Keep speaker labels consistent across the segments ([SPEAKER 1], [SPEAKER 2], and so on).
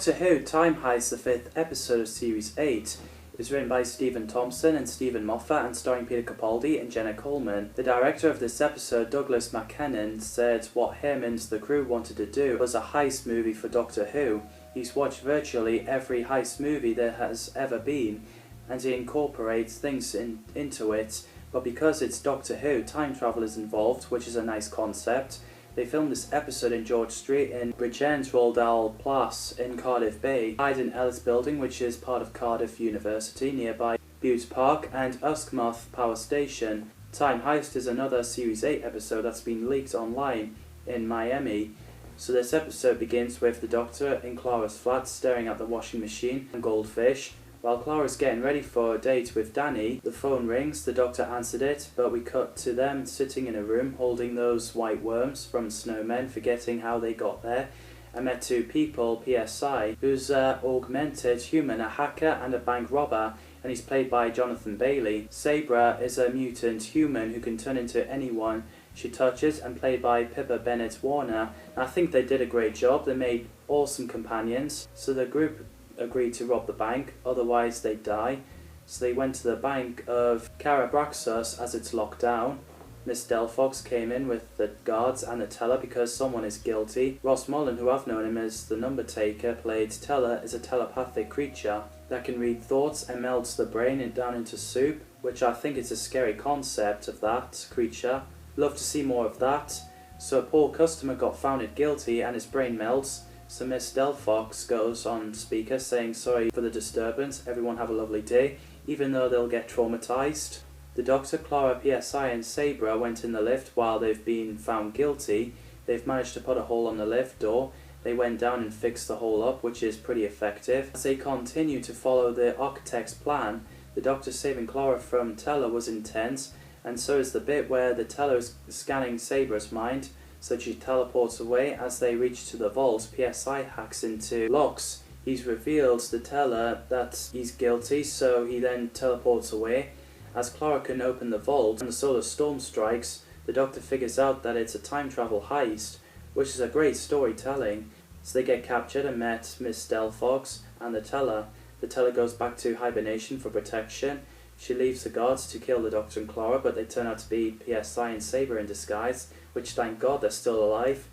[SPEAKER 1] Doctor Who Time Heist, the 5th episode of Series 8, is written by Stephen Thompson and Stephen Moffat and starring Peter Capaldi and Jenna Coleman. The director of this episode, Douglas McKennan, said what him and the crew wanted to do was a heist movie for Doctor Who. He's watched virtually every heist movie there has ever been, and he incorporates things into it, but because it's Doctor Who, time travel is involved, which is a nice concept. They filmed this episode in George Street in Regent Roldal Place in Cardiff Bay, Hayden Ellis Building, which is part of Cardiff University, nearby Bute Park and Uskmouth Power Station. Time Heist is another Series 8 episode that's been leaked online in Miami. So this episode begins with the Doctor in Clara's flat staring at the washing machine and goldfish. While Clara's getting ready for a date with Danny, the phone rings, the Doctor answered it, but we cut to them sitting in a room holding those white worms from snowmen, forgetting how they got there, and met two people, PSI, who's augmented human, a hacker and a bank robber, and he's played by Jonathan Bailey. Sabra is a mutant human who can turn into anyone she touches, and played by Pippa Bennett-Warner. I think they did a great job. They made awesome companions, so the group agreed to rob the bank, otherwise they'd die. So they went to the bank of Carabraxos as it's locked down. Miss Delphox came in with the guards and the teller because someone is guilty. Ross Mullen, who I've known him as the number taker, played Teller, is a telepathic creature that can read thoughts and melts the brain down into soup, which I think is a scary concept of that creature. Love to see more of that. So a poor customer got found guilty and his brain melts. So Miss Delphox goes on speaker saying sorry for the disturbance, everyone have a lovely day, even though they'll get traumatized. The Doctor, Clara, PSI and Sabra went in the lift while they've been found guilty. They've managed to put a hole on the lift door. They went down and fixed the hole up, which is pretty effective. As they continue to follow the architect's plan, the Doctor saving Clara from Teller was intense, and so is the bit where the Teller is scanning Sabra's mind, so she teleports away. As they reach to the vault, PSI hacks into locks. He's revealed to the Teller that he's guilty, so he then teleports away. As Clara can open the vault and the solar storm strikes, the Doctor figures out that it's a time travel heist, which is a great storytelling. So they get captured and met Miss Delphox and the Teller. The Teller goes back to hibernation for protection. She leaves the guards to kill the Doctor and Clara, but they turn out to be PSI and Sabra in disguise, which thank God they're still alive.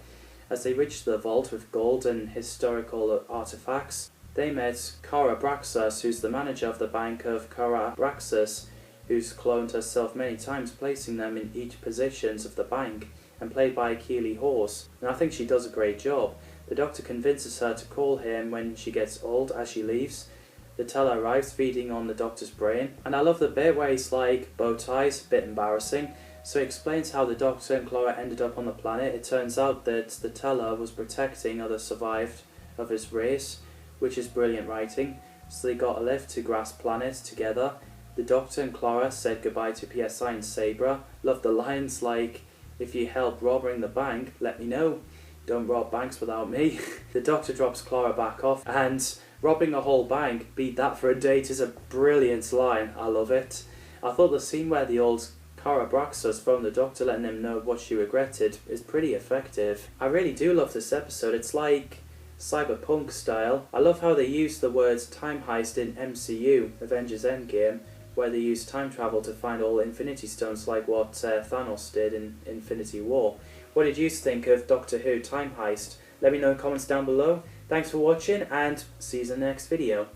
[SPEAKER 1] As they reach the vault with gold and historical artifacts, they met Carabraxos, who's the manager of the bank of Carabraxos, who's cloned herself many times, placing them in each positions of the bank, and played by Keely Hawes. And I think she does a great job. The Doctor convinces her to call him when she gets old. As she leaves, the Teller arrives, feeding on the Doctor's brain. And I love the bit where he's like, bow ties, bit embarrassing. So he explains how the Doctor and Clara ended up on the planet. It turns out that the Teller was protecting others survived of his race, which is brilliant writing. So they got a lift to Grass Planet together. The Doctor and Clara said goodbye to PSI and Sabra. Love the lines like, if you help robbing the bank, let me know. Don't rob banks without me. The Doctor drops Clara back off, and robbing a whole bank, beat that for a date, is a brilliant line. I love it. I thought the scene where the old Carabraxos phoned the Doctor letting him know what she regretted is pretty effective. I really do love this episode. It's like cyberpunk style. I love how they use the words time heist in MCU, Avengers Endgame, where they use time travel to find all Infinity Stones like what Thanos did in Infinity War. What did you think of Doctor Who Time Heist? Let me know in the comments down below. Thanks for watching and see you in the next video.